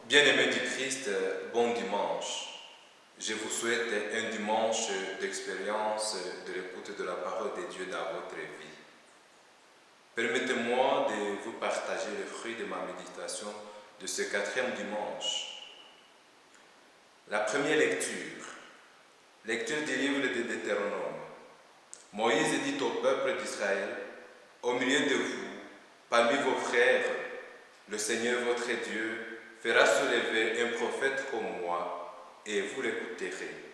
Bien-aimés du Christ, bon dimanche. Je vous souhaite un dimanche d'expérience de l'écoute de la parole de Dieu dans votre vie. Permettez-moi de vous partager le fruit de ma méditation de ce 4e dimanche. La première lecture du livre de Deutéronome. Moïse dit au peuple d'Israël, au milieu de vous, parmi vos frères, le Seigneur votre Dieu fera se lever un prophète comme moi, et vous l'écouterez.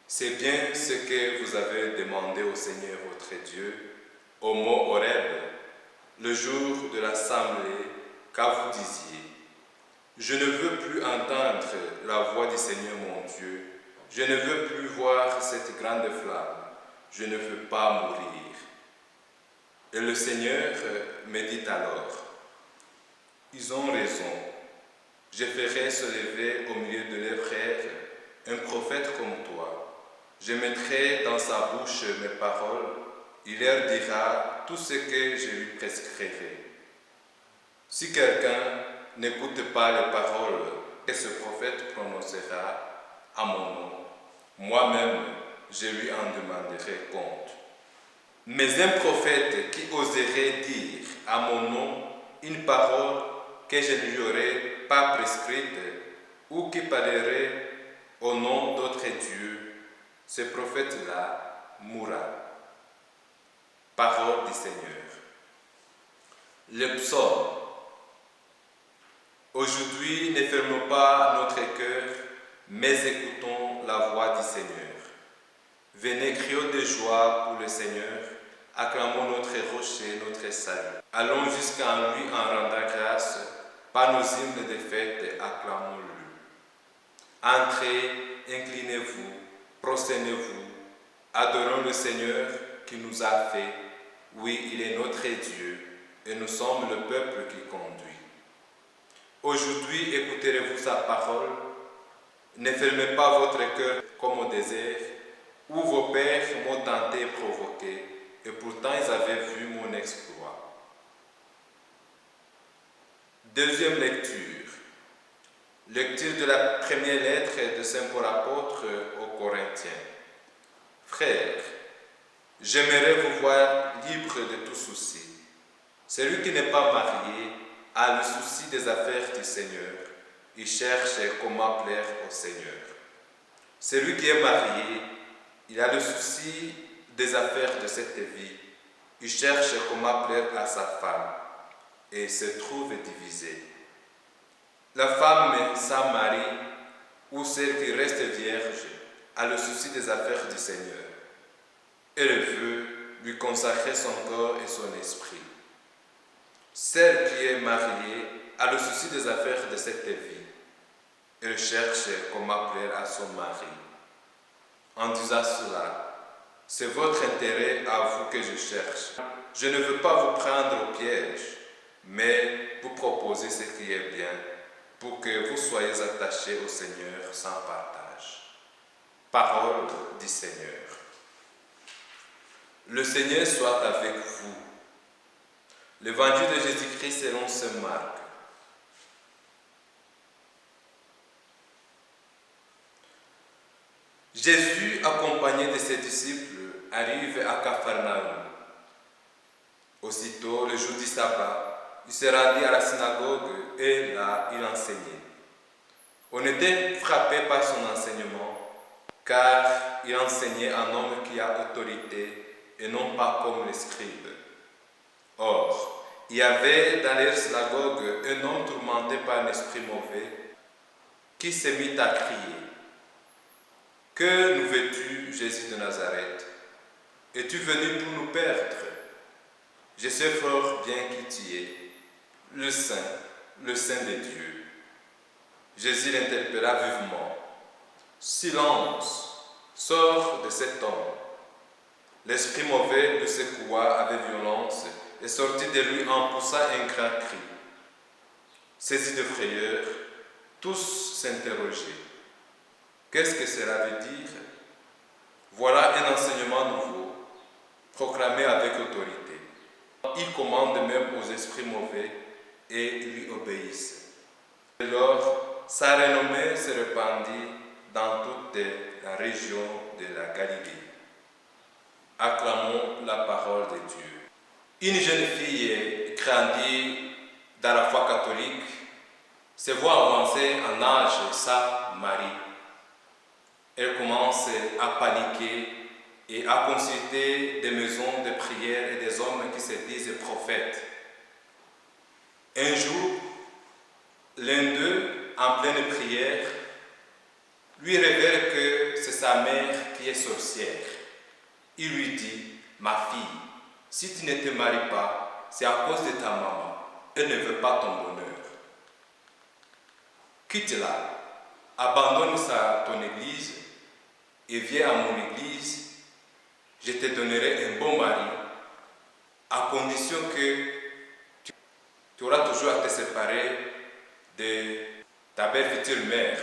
C'est bien ce que vous avez demandé au Seigneur votre Dieu, au mont Horeb, le jour de l'assemblée, car vous disiez, « Je ne veux plus entendre la voix du Seigneur mon Dieu, je ne veux plus voir cette grande flamme, je ne veux pas mourir. » Et le Seigneur me dit alors, « Ils ont raison. Je ferai se lever au milieu de leurs frères un prophète comme toi. Je mettrai dans sa bouche mes paroles. Il leur dira tout ce que je lui prescrirai. Si quelqu'un n'écoute pas les paroles que ce prophète prononcera à mon nom, moi-même, je lui en demanderai compte. Mais un prophète qui oserait dire à mon nom une parole que je ne lui aurais pas prescrite ou qui parlerait au nom d'autres dieux, ce prophète-là mourra. Parole du Seigneur. Le psaume. Aujourd'hui, ne fermons pas notre cœur, mais écoutons la voix du Seigneur. Venez crions de joie pour le Seigneur, acclamons notre rocher, notre salut. Allons jusqu'à lui en rendant grâce, par nos hymnes de fête, acclamons-le. Entrez, inclinez-vous, prosternez-vous, adorons le Seigneur qui nous a fait. Oui, il est notre Dieu, et nous sommes le peuple qui conduit. Aujourd'hui, écouterez-vous sa parole. Ne fermez pas votre cœur comme au désert, où vos pères m'ont tenté et provoqué, et pourtant ils avaient vu mon exploit. Deuxième lecture. Lecture de la première lettre de Saint Paul apôtre aux Corinthiens. Frères, j'aimerais vous voir libre de tout souci. Celui qui n'est pas marié a le souci des affaires du Seigneur. Il cherche comment plaire au Seigneur. Celui qui est marié, il a le souci des affaires de cette vie. Il cherche comment plaire à sa femme et se trouve divisé. La femme sans mari ou celle qui reste vierge a le souci des affaires du Seigneur. Elle veut lui consacrer son corps et son esprit. Celle qui est mariée a le souci des affaires de cette vie. Elle cherche comment plaire à son mari. En disant cela, c'est votre intérêt à vous que je cherche. Je ne veux pas vous prendre au piège, mais vous proposer ce qui est bien, pour que vous soyez attachés au Seigneur sans partage. Parole du Seigneur. Le Seigneur soit avec vous. L'évangile de Jésus-Christ selon saint Marc. Jésus, accompagné de ses disciples, arrive à Capharnaüm. Aussitôt, le jour du sabbat, il se rendit à la synagogue et là, il enseignait. On était frappé par son enseignement, car il enseignait un homme qui a autorité et non pas comme les scribes. Or, il y avait dans leur synagogue un homme tourmenté par un esprit mauvais qui se mit à crier. « Que nous veux-tu, Jésus de Nazareth? Es-tu venu pour nous perdre? Je sais fort bien qui tu es, le Saint de Dieu. » Jésus l'interpella vivement. « Silence, sors de cet homme. » L'esprit mauvais le secoua avec violence et sortit de lui en poussant un grand cri. Saisis de frayeur, tous s'interrogeaient. Qu'est-ce que cela veut dire? Voilà un enseignement nouveau, proclamé avec autorité. Il commande même aux esprits mauvais et lui obéissent. Dès lors, sa renommée se répandit dans toute la région de la Galilée. Acclamons la parole de Dieu. Une jeune fille grandie dans la foi catholique se voit avancer en âge sa Marie. Elle commence à paniquer et à consulter des maisons de prière et des hommes qui se disent prophètes. Un jour, l'un d'eux, en pleine prière, lui révèle que c'est sa mère qui est sorcière. Il lui dit, « Ma fille, si tu ne te maries pas, c'est à cause de ta maman. Elle ne veut pas ton bonheur. Quitte-la, abandonne ton église et viens à mon église. Je te donnerai un bon mari, à condition que tu auras toujours à te séparer de ta belle future mère,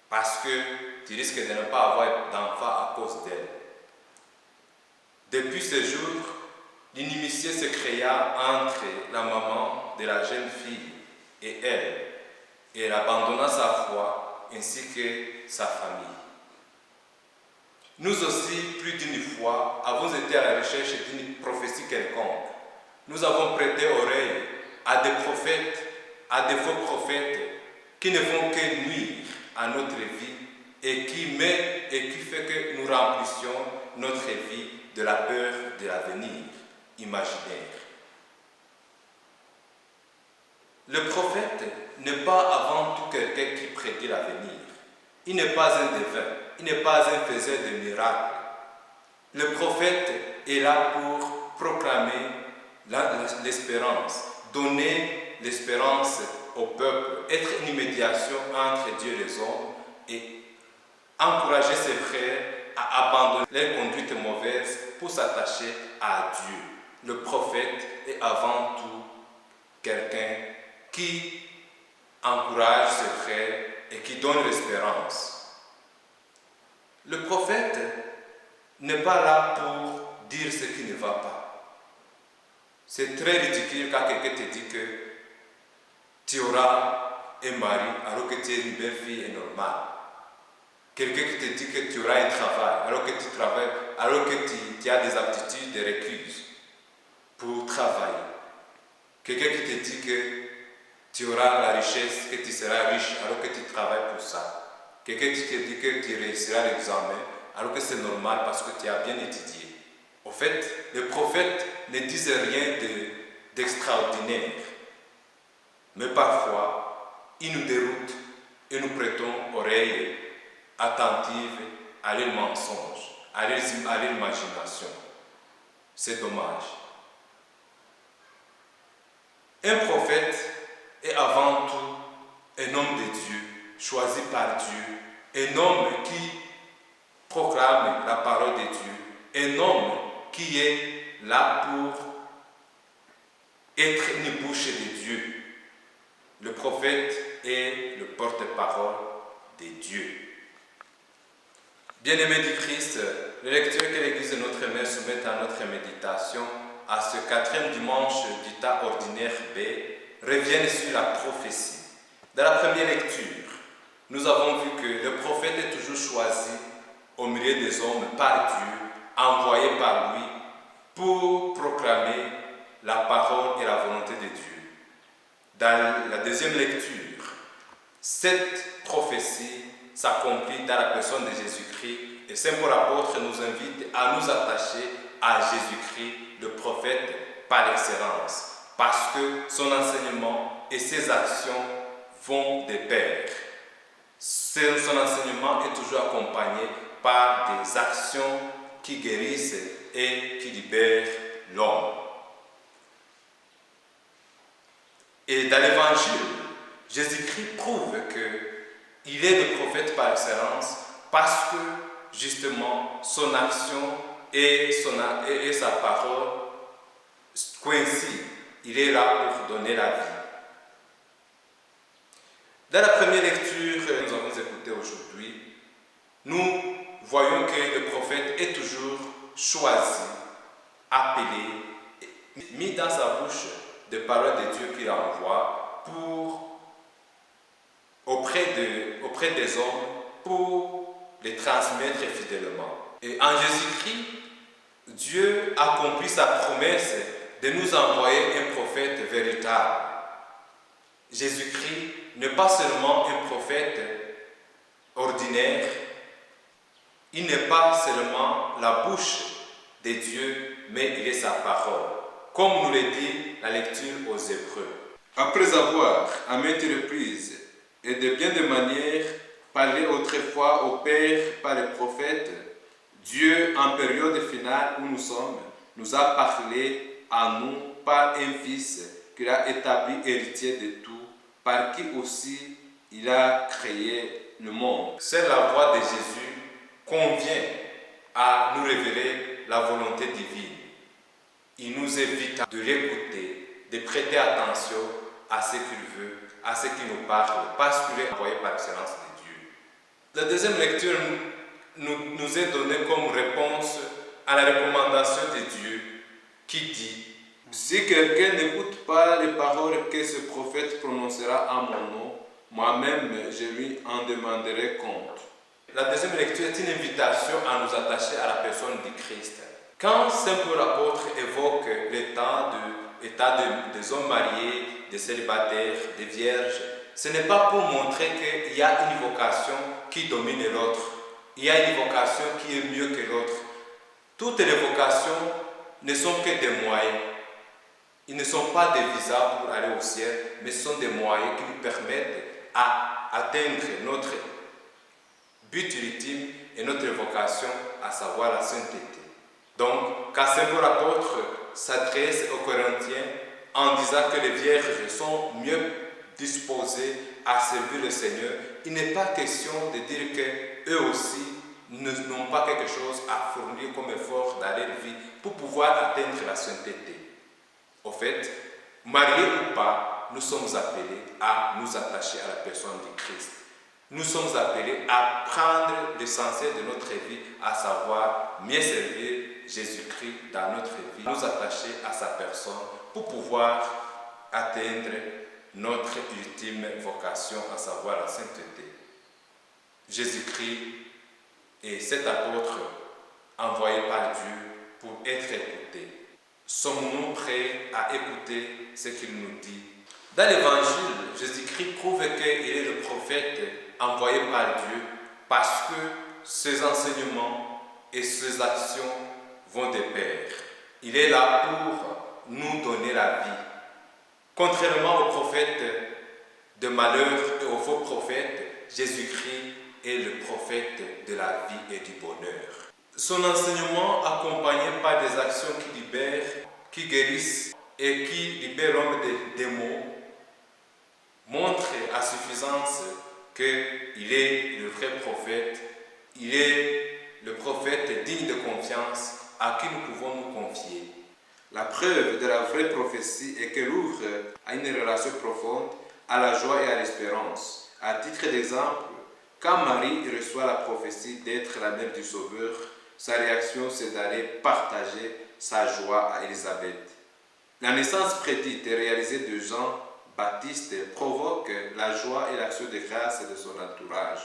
parce que tu risques de ne pas avoir d'enfant à cause d'elle. » Depuis ce jour, l'inimitié se créa entre la maman de la jeune fille et elle, et elle abandonna sa foi ainsi que sa famille. Nous aussi, plus d'une fois, avons été à la recherche d'une prophétie quelconque. Nous avons prêté oreille à des prophètes, à des faux prophètes qui ne font que nuire à notre vie et qui fait que nous remplissions notre vie de la peur de l'avenir imaginaire. Le prophète n'est pas avant tout quelqu'un qui prédit l'avenir. Il n'est pas un devin, il n'est pas un faiseur de miracles. Le prophète est là pour proclamer l'espérance, donner l'espérance au peuple, être une médiation entre Dieu et les hommes et encourager ses frères à abandonner les conduites mauvaises pour s'attacher à Dieu. Le prophète est avant tout quelqu'un qui encourage ses frères et qui donne l'espérance. Le prophète n'est pas là pour dire ce qui ne va pas. C'est très ridicule quand quelqu'un te dit que tu auras un mari alors que tu es une belle fille et normale. Quelqu'un qui te dit que tu auras un travail alors que tu travailles, alors que tu as des aptitudes de récuse pour travailler. Quelqu'un qui te dit que tu auras la richesse, que tu seras riche alors que tu travailles pour ça. Quelqu'un qui te dit que tu réussiras l'examen alors que c'est normal parce que tu as bien étudié. Au fait, les prophètes ne disent rien d'extraordinaire. Mais parfois, ils nous déroutent et nous prêtons oreille attentive à leurs mensonges, à leur imagination. C'est dommage. Un prophète est avant tout un homme de Dieu, choisi par Dieu, un homme qui proclame la parole de Dieu, un homme qui est là pour être une bouche de Dieu. Le prophète est le porte-parole de Dieu. Bien-aimés du Christ, les lectures que l'Église de notre Mère soumet à notre méditation à ce 4e dimanche du temps ordinaire B reviennent sur la prophétie. Dans la première lecture, nous avons vu que le prophète est toujours choisi au milieu des hommes par Dieu, envoyé par lui pour proclamer la parole et la volonté de Dieu. Dans la deuxième lecture, cette prophétie s'accomplit dans la personne de Jésus-Christ et Saint Paul apôtre nous invite à nous attacher à Jésus-Christ, le prophète par excellence, parce que son enseignement et ses actions vont de pair. Son enseignement est toujours accompagné par des actions qui guérissent et qui libèrent l'homme. Et dans l'Évangile, Jésus-Christ prouve qu'il est le prophète par excellence parce que justement son action et sa parole coïncident. Il est là pour donner la vie. Dans la première lecture que nous avons écoutée aujourd'hui, nous voyons que le prophète est toujours choisi, appelé, mis dans sa bouche des paroles de Dieu qu'il envoie pour auprès des hommes pour les transmettre fidèlement. Et en Jésus-Christ, Dieu a accompli sa promesse de nous envoyer un prophète véritable. Jésus-Christ n'est pas seulement un prophète ordinaire, il n'est pas seulement la bouche de Dieu, mais il est sa parole, comme nous le dit la lecture aux Hébreux. Après avoir, à maintes reprises et de bien des manières, parlé autrefois au Père par les prophètes, Dieu, en période finale où nous sommes, nous a parlé à nous par un Fils qu'il a établi héritier de tout, par qui aussi il a créé le monde. C'est la voix de Jésus qu'on vient à nous révéler la volonté divine. Il nous invite de l'écouter, de prêter attention à ce qu'il veut, à ce qu'il nous parle, parce qu'il est envoyé par excellence de Dieu. La deuxième lecture nous est donnée comme réponse à la recommandation de Dieu qui dit: si quelqu'un n'écoute pas les paroles que ce prophète prononcera en mon nom, moi-même je lui en demanderai compte. La deuxième lecture est une invitation à nous attacher à la personne du Christ. Quand Saint Paul apôtre évoque l'état des hommes mariés, des célibataires, des vierges, ce n'est pas pour montrer qu'il y a une vocation qui domine l'autre. Il y a une vocation qui est mieux que l'autre. Toutes les vocations ne sont que des moyens. Ils ne sont pas des visas pour aller au ciel, mais ce sont des moyens qui nous permettent d'atteindre notre but ultime et notre vocation, à savoir la sainteté. Donc, quand Saint Paul apôtre s'adresse aux Corinthiens en disant que les vierges sont mieux disposées à servir le Seigneur, il n'est pas question de dire qu'eux aussi n'ont pas quelque chose à fournir comme effort dans leur vie pour pouvoir atteindre la sainteté. Au fait, mariés ou pas, nous sommes appelés à nous attacher à la personne du Christ. Nous sommes appelés à prendre l'essentiel de notre vie, à savoir mieux servir Jésus-Christ dans notre vie, nous attacher à sa personne pour pouvoir atteindre notre ultime vocation, à savoir la sainteté. Jésus-Christ est cet apôtre envoyé par Dieu pour être écouté. Sommes-nous prêts à écouter ce qu'il nous dit? Dans l'Évangile, Jésus-Christ prouve qu'il est le prophète envoyé par Dieu parce que ses enseignements et ses actions vont de pair. Il est là pour nous donner la vie. Contrairement aux prophètes de malheur et aux faux prophètes, Jésus-Christ est le prophète de la vie et du bonheur. Son enseignement, accompagné par des actions qui libèrent, qui guérissent et qui libèrent l'homme des maux, montre à suffisance qu'il est le vrai prophète, il est le prophète digne de confiance à qui nous pouvons nous confier. La preuve de la vraie prophétie est qu'elle ouvre à une relation profonde, à la joie et à l'espérance. À titre d'exemple, quand Marie reçoit la prophétie d'être la mère du Sauveur, sa réaction c'est d'aller partager sa joie à Élisabeth. La naissance prédite et réalisée de Jean-Baptiste provoque la joie et l'action de grâce de son entourage.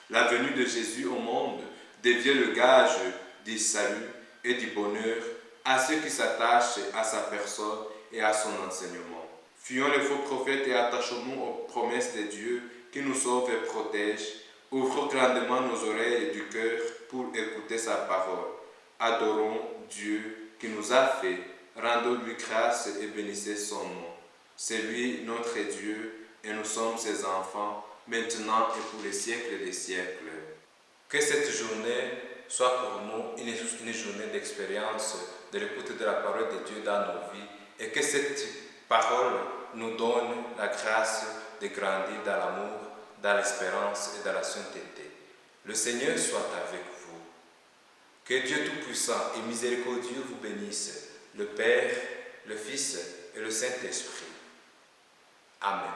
La venue de Jésus au monde devient le gage du salut et du bonheur à ceux qui s'attachent à sa personne et à son enseignement. Fuyons les faux prophètes et attachons-nous aux promesses de Dieu qui nous sauve et protège. Ouvrons grandement nos oreilles du cœur pour écouter sa parole. Adorons Dieu qui nous a fait. Rendons-lui grâce et bénissez son nom. C'est lui notre Dieu et nous sommes ses enfants, maintenant et pour les siècles des siècles. Que cette journée soit pour nous une journée d'expérience, de l'écoute de la parole de Dieu dans nos vies et que cette parole nous donne la grâce de grandir dans l'amour, dans l'espérance et dans la sainteté. Le Seigneur soit avec vous. Que Dieu Tout-Puissant et Miséricordieux vous bénisse, le Père, le Fils et le Saint-Esprit. Amen.